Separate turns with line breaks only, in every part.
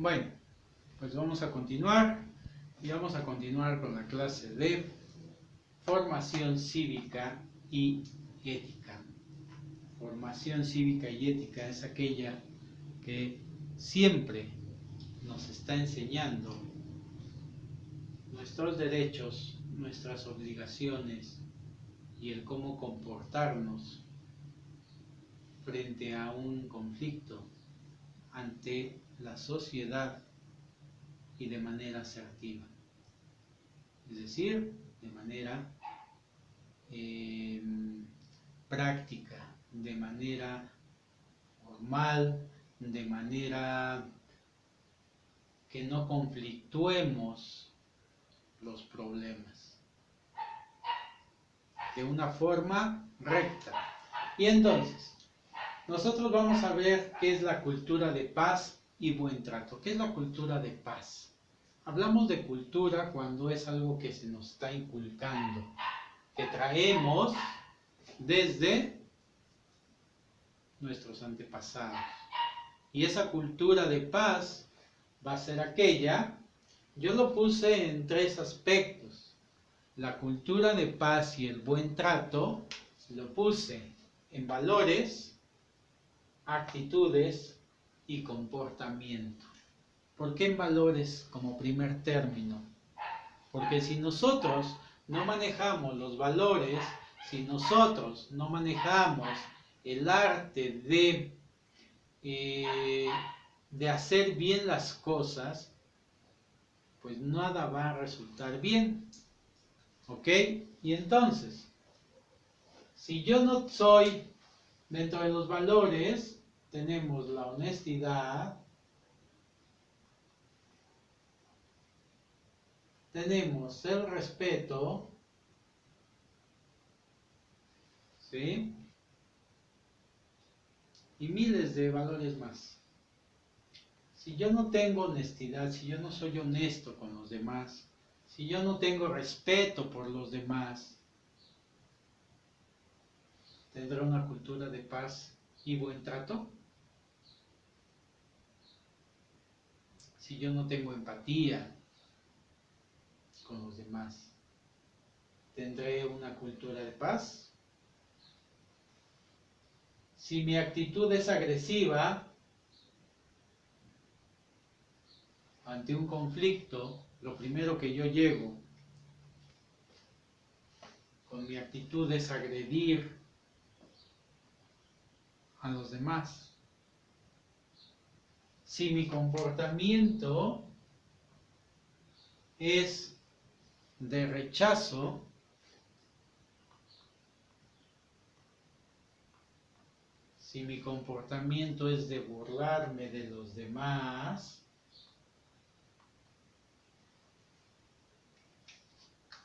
Bueno, pues vamos a continuar y vamos a continuar con la clase de formación cívica y ética. Formación cívica y ética es aquella que siempre nos está enseñando nuestros derechos, nuestras obligaciones y el cómo comportarnos frente a un conflicto ante la sociedad y de manera asertiva, es decir, de manera práctica, de manera formal, de manera que no conflictuemos los problemas, de una forma recta. Y entonces, nosotros vamos a ver qué es la cultura de paz y buen trato. ¿Qué es la cultura de paz? Hablamos de cultura cuando es algo que se nos está inculcando, que traemos desde nuestros antepasados. Y esa cultura de paz va a ser aquella, yo lo puse en tres aspectos. La cultura de paz y el buen trato lo puse en valores, actitudes y comportamiento. ¿Por qué en valores como primer término? Porque si nosotros no manejamos los valores, si nosotros no manejamos el arte de hacer bien las cosas, pues nada va a resultar bien. ¿Ok? Y entonces, si yo no soy dentro de los valores, tenemos la honestidad, tenemos el respeto, ¿sí? Y miles de valores más. Si yo no tengo honestidad, si yo no soy honesto con los demás, si yo no tengo respeto por los demás, ¿tendré una cultura de paz y buen trato? Si yo no tengo empatía con los demás, ¿tendré una cultura de paz? Si mi actitud es agresiva ante un conflicto, lo primero que yo llego con mi actitud es agredir a los demás. Si mi comportamiento es de rechazo, si mi comportamiento es de burlarme de los demás,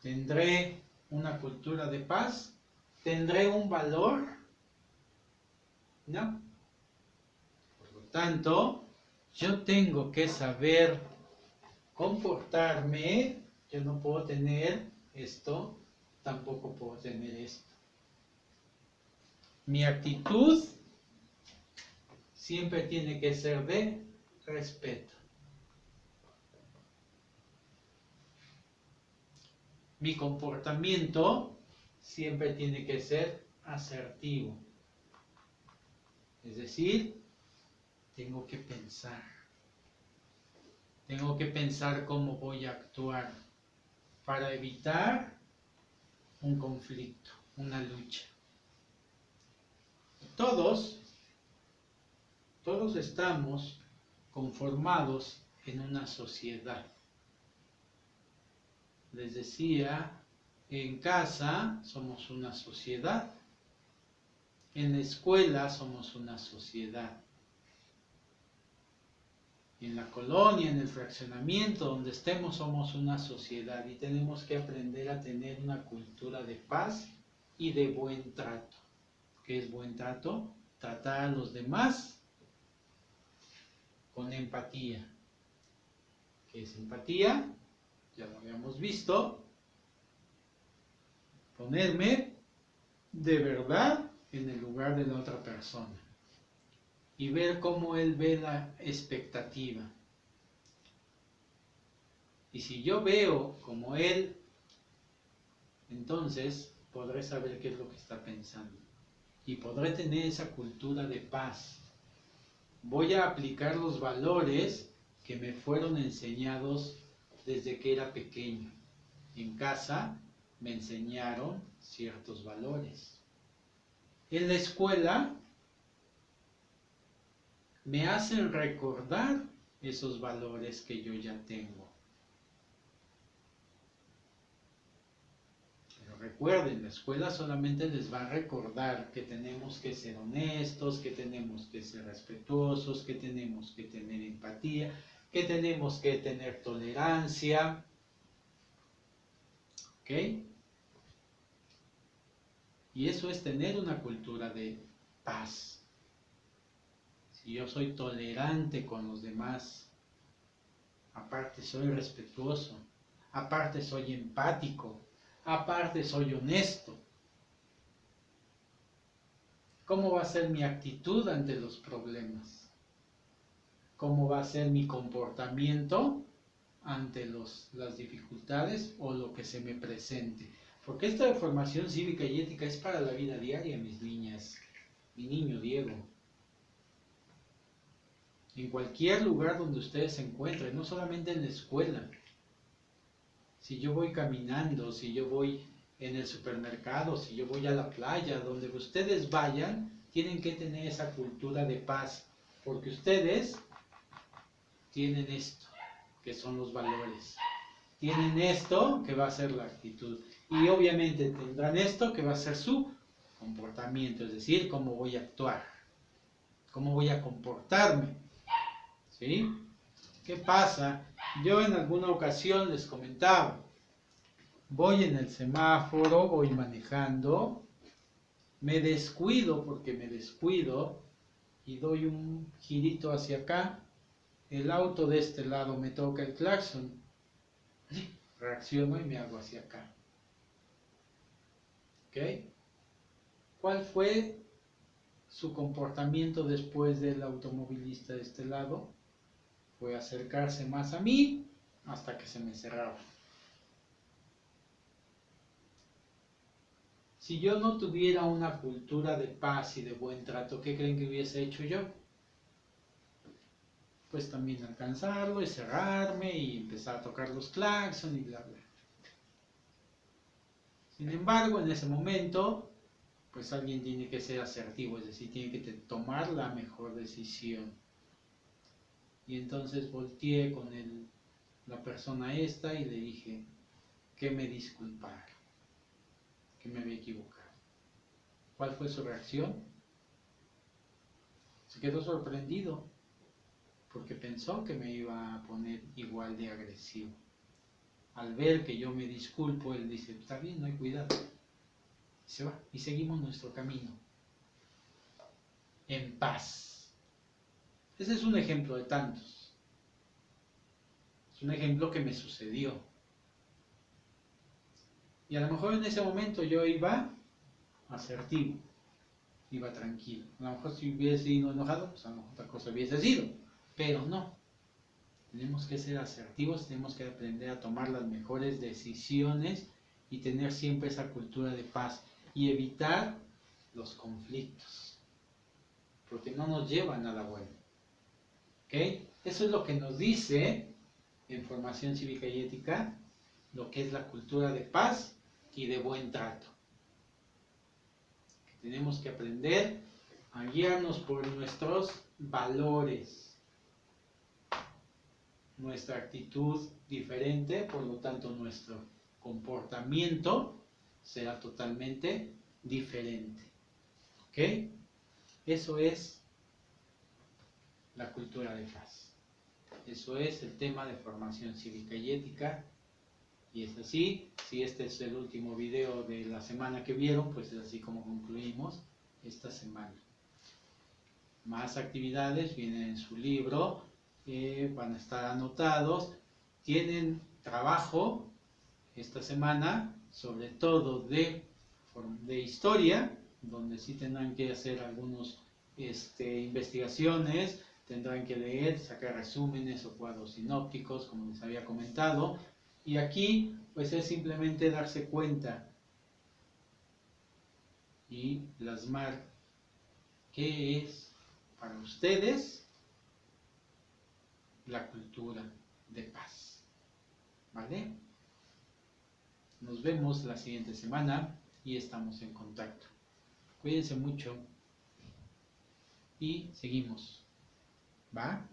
¿tendré una cultura de paz? ¿Tendré un valor? No. Por lo tanto, yo tengo que saber comportarme. Yo no puedo tener esto, tampoco puedo tener esto. Mi actitud siempre tiene que ser de respeto. Mi comportamiento siempre tiene que ser asertivo. Es decir, tengo que pensar. Tengo que pensar cómo voy a actuar para evitar un conflicto, una lucha. Todos estamos conformados en una sociedad. Les decía, en casa somos una sociedad, en la escuela somos una sociedad, en la colonia, en el fraccionamiento, donde estemos somos una sociedad y tenemos que aprender a tener una cultura de paz y de buen trato. ¿Qué es buen trato? Tratar a los demás con empatía. ¿Qué es empatía? Ya lo habíamos visto. Ponerme de verdad en el lugar de la otra persona y ver cómo él ve la expectativa. Y si yo veo como él, entonces podré saber qué es lo que está pensando. Y podré tener esa cultura de paz. Voy a aplicar los valores que me fueron enseñados desde que era pequeño. En casa me enseñaron ciertos valores. En la escuela me hacen recordar esos valores que yo ya tengo. Pero recuerden, la escuela solamente les va a recordar que tenemos que ser honestos, que tenemos que ser respetuosos, que tenemos que tener empatía, que tenemos que tener tolerancia. ¿Ok? Y eso es tener una cultura de paz. Si yo soy tolerante con los demás, aparte soy respetuoso, aparte soy empático, aparte soy honesto, ¿cómo va a ser mi actitud ante los problemas? ¿Cómo va a ser mi comportamiento ante las dificultades o lo que se me presente? Porque esta formación cívica y ética es para la vida diaria, mis niñas, mi niño Diego. En cualquier lugar donde ustedes se encuentren, no solamente en la escuela. Si yo voy caminando, si yo voy en el supermercado, si yo voy a la playa, donde ustedes vayan, tienen que tener esa cultura de paz, porque ustedes tienen esto, que son los valores. Tienen esto, que va a ser la actitud. Y obviamente tendrán esto, que va a ser su comportamiento, es decir, cómo voy a actuar, cómo voy a comportarme. ¿Sí? ¿Qué pasa? Yo en alguna ocasión les comentaba, voy en el semáforo, voy manejando, me descuido porque me descuido y doy un girito hacia acá, el auto de este lado me toca el claxon, reacciono y me hago hacia acá. ¿Ok? ¿Cuál fue su comportamiento después del automovilista de este lado? Fue acercarse más a mí hasta que se me cerraba. Si yo no tuviera una cultura de paz y de buen trato, ¿qué creen que hubiese hecho yo? Pues también alcanzarlo y cerrarme y empezar a tocar los claxon y bla bla. Sin embargo, en ese momento, pues alguien tiene que ser asertivo, es decir, tiene que tomar la mejor decisión. Y entonces volteé con la persona esta y le dije que me disculpara, que me había equivocado. ¿Cuál fue su reacción? Se quedó sorprendido porque pensó que me iba a poner igual de agresivo. Al ver que yo me disculpo, él dice, está bien, no hay cuidado. Y se va y seguimos nuestro camino en paz. Ese es un ejemplo de tantos. Es un ejemplo que me sucedió. Y a lo mejor en ese momento yo iba asertivo, iba tranquilo. A lo mejor si hubiese ido enojado, pues a lo mejor otra cosa hubiese sido. Pero no. Tenemos que ser asertivos, tenemos que aprender a tomar las mejores decisiones y tener siempre esa cultura de paz y evitar los conflictos, porque no nos llevan a la buena. ¿Okay? Eso es lo que nos dice en Formación Cívica y Ética, lo que es la cultura de paz y de buen trato. Tenemos que aprender a guiarnos por nuestros valores, nuestra actitud diferente, por lo tanto nuestro comportamiento será totalmente diferente. ¿Ok? Eso es la cultura de paz. Eso es el tema de formación cívica y ética. Y es así, si este es el último video de la semana que vieron, pues es así como concluimos esta semana. Más actividades vienen en su libro, van a estar anotados. Tienen trabajo esta semana, sobre todo de historia, donde sí tendrán que hacer algunas investigaciones tendrán que leer, sacar resúmenes o cuadros sinópticos, como les había comentado. Y aquí, pues es simplemente darse cuenta y plasmar qué es para ustedes la cultura de paz. ¿Vale? Nos vemos la siguiente semana y estamos en contacto. Cuídense mucho y seguimos. ¿Va?